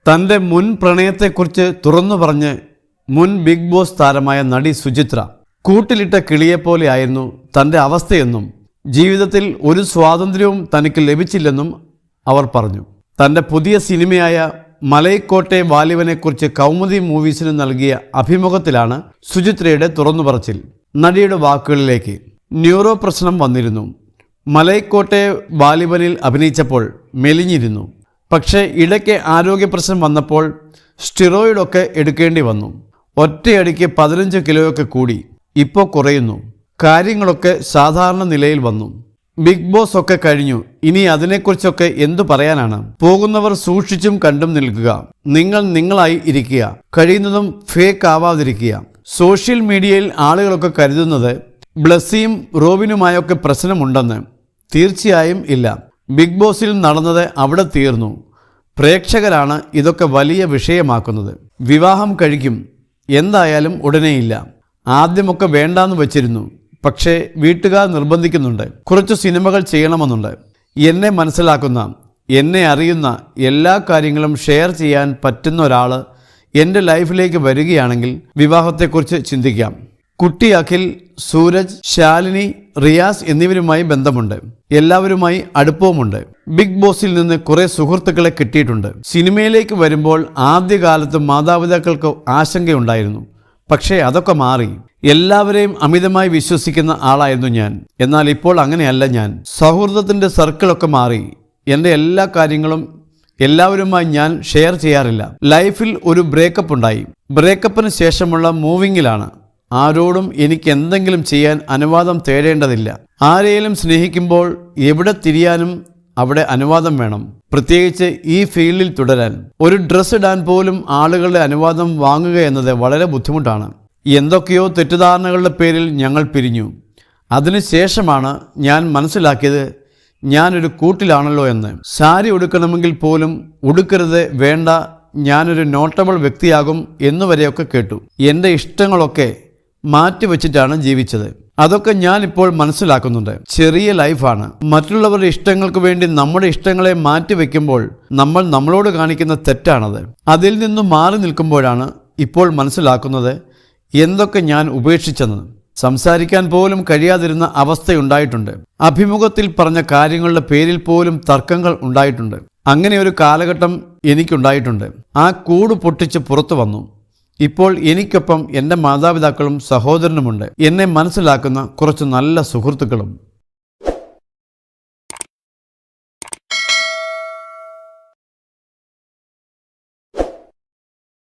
തൻ്റെ മുൻ പ്രണയത്തെക്കുറിച്ച് തുറന്നു പറഞ്ഞ് മുൻ ബിഗ് ബോസ് താരമായ നടി സുചിത്ര കൂട്ടിലിട്ട കിളിയെപ്പോലെയായിരുന്നു തൻ്റെ അവസ്ഥയെന്നും ജീവിതത്തിൽ ഒരു സ്വാതന്ത്ര്യവും തനിക്ക് ലഭിച്ചില്ലെന്നും അവർ പറഞ്ഞു. തൻ്റെ പുതിയ സിനിമയായ മലൈക്കോട്ടെ വാലിബനെക്കുറിച്ച് കൗമുദി മൂവീസിന് നൽകിയ അഭിമുഖത്തിലാണ് സുചിത്രയുടെ തുറന്നുപറച്ചിൽ. നടിയുടെ വാക്കുകളിലേക്ക്: ന്യൂറോ പ്രശ്നം വന്നിരുന്നു. മലൈക്കോട്ടെ വാലിബനിൽ അഭിനയിച്ചപ്പോൾ മെലിഞ്ഞിരുന്നു. പക്ഷേ ഇടയ്ക്ക് ആരോഗ്യ പ്രശ്നം വന്നപ്പോൾ സ്റ്റിറോയിഡൊക്കെ എടുക്കേണ്ടി വന്നു. ഒറ്റയടിക്ക് 15 കിലോയൊക്കെ കൂടി. ഇപ്പോൾ കുറയുന്നു. കാര്യങ്ങളൊക്കെ സാധാരണ നിലയിൽ വന്നു. ബിഗ് ബോസ് ഒക്കെ കഴിഞ്ഞു. ഇനി അതിനെക്കുറിച്ചൊക്കെ എന്തു പറയാനാണ്? പോകുന്നവർ സൂക്ഷിച്ചും കണ്ടും നിൽക്കുക. നിങ്ങൾ നിങ്ങളായി ഇരിക്കുക. കഴിയുന്നതും ഫേക്ക് ആവാതിരിക്കുക. സോഷ്യൽ മീഡിയയിൽ ആളുകളൊക്കെ കരുതുന്നത് ബ്ലസ്സിയും റോബിനുമായൊക്കെ പ്രശ്നമുണ്ടെന്ന്. തീർച്ചയായും ഇല്ല. ബിഗ് ബോസിൽ നടന്നത് അവിടെ തീർന്നു. പ്രേക്ഷകരാണ് ഇതൊക്കെ വലിയ വിഷയമാക്കുന്നത്. വിവാഹം കഴിക്കും, എന്തായാലും ഉടനെയില്ല. ആദ്യമൊക്കെ വേണ്ടാന്ന് വച്ചിരുന്നു. പക്ഷേ വീട്ടുകാർ നിർബന്ധിക്കുന്നുണ്ട്. കുറച്ച് സിനിമകൾ ചെയ്യണമെന്നുണ്ട്. എന്നെ മനസ്സിലാക്കുന്ന, എന്നെ അറിയുന്ന എല്ലാ കാര്യങ്ങളും ഷെയർ ചെയ്യാൻ പറ്റുന്ന ഒരാൾ എൻ്റെ ലൈഫിലേക്ക് വരികയാണെങ്കിൽ വിവാഹത്തെക്കുറിച്ച് ചിന്തിക്കാം. കുട്ടി അഖിൽ, സൂരജ്, ശാലിനി, റിയാസ് എന്നിവരുമായി ബന്ധമുണ്ട്. എല്ലാവരുമായി അടുപ്പവുമുണ്ട്. ബിഗ് ബോസിൽ നിന്ന് കുറേ സുഹൃത്തുക്കളെ കിട്ടിയിട്ടുണ്ട്. സിനിമയിലേക്ക് വരുമ്പോൾ ആദ്യകാലത്ത് മാതാപിതാക്കൾക്ക് ആശങ്കയുണ്ടായിരുന്നു. പക്ഷേ അതൊക്കെ മാറി. എല്ലാവരെയും അമിതമായി വിശ്വസിക്കുന്ന ആളായിരുന്നു ഞാൻ. എന്നാൽ ഇപ്പോൾ അങ്ങനെയല്ല ഞാൻ. സൗഹൃദത്തിൻ്റെ സർക്കിളൊക്കെ മാറി. എൻ്റെ എല്ലാ കാര്യങ്ങളും എല്ലാവരുമായി ഞാൻ ഷെയർ ചെയ്യാറില്ല. ലൈഫിൽ ഒരു ബ്രേക്കപ്പ് ഉണ്ടായി. ബ്രേക്കപ്പിന് ശേഷമുള്ള മൂവിങ്ങിലാണ്. ആരോടും എനിക്ക് എന്തെങ്കിലും ചെയ്യാൻ അനുവാദം തേടേണ്ടതില്ല. ആരെയും സ്നേഹിക്കുമ്പോൾ എവിടെ തിരിയാനും അവിടെ അനുവാദം വേണം. പ്രത്യേകിച്ച് ഈ ഫീൽഡിൽ തുടരാൻ. ഒരു ഡ്രസ്സ് ഇടാൻ പോലും ആളുകളുടെ അനുവാദം വാങ്ങുക എന്നത് വളരെ ബുദ്ധിമുട്ടാണ്. എന്തൊക്കെയോ തെറ്റിദ്ധാരണകളുടെ പേരിൽ ഞങ്ങൾ പിരിഞ്ഞു. അതിനുശേഷമാണ് ഞാൻ മനസ്സിലാക്കിയത് ഞാനൊരു കൂട്ടിലാണല്ലോ എന്ന്. സാരി ഉടുക്കണമെങ്കിൽ പോലും ഉടുക്കരുത്, വേണ്ട, ഞാനൊരു നോട്ടബിൾ വ്യക്തിയാകും എന്നുവരെയൊക്കെ കേട്ടു. എൻ്റെ ഇഷ്ടങ്ങളൊക്കെ മാറ്റിവെച്ചിട്ടാണ് ജീവിച്ചത്. അതൊക്കെ ഞാൻ ഇപ്പോൾ മനസ്സിലാക്കുന്നുണ്ട്. ചെറിയ ലൈഫാണ്. മറ്റുള്ളവരുടെ ഇഷ്ടങ്ങൾക്ക് വേണ്ടി നമ്മുടെ ഇഷ്ടങ്ങളെ മാറ്റിവെക്കുമ്പോൾ നമ്മൾ നമ്മളോട് കാണിക്കുന്ന തെറ്റാണത്. അതിൽ നിന്നും മാറി നിൽക്കുമ്പോഴാണ് ഇപ്പോൾ മനസ്സിലാക്കുന്നത് എന്തൊക്കെ ഞാൻ ഉപേക്ഷിച്ചെന്ന്. സംസാരിക്കാൻ പോലും കഴിയാതിരുന്ന അവസ്ഥയുണ്ടായിട്ടുണ്ട്. അഭിമുഖത്തിൽ പറഞ്ഞ കാര്യങ്ങളുടെ പേരിൽ പോലും തർക്കങ്ങൾ ഉണ്ടായിട്ടുണ്ട്. അങ്ങനെ ഒരു കാലഘട്ടം എനിക്കുണ്ടായിട്ടുണ്ട്. ആ കൂട് പൊട്ടിച്ച് പുറത്തു വന്നു. ഇപ്പോൾ എനിക്കൊപ്പം എൻ്റെ മാതാപിതാക്കളും സഹോദരനുമുണ്ട്. എന്നെ മനസ്സിലാക്കുന്ന കുറച്ച് നല്ല സുഹൃത്തുക്കളും.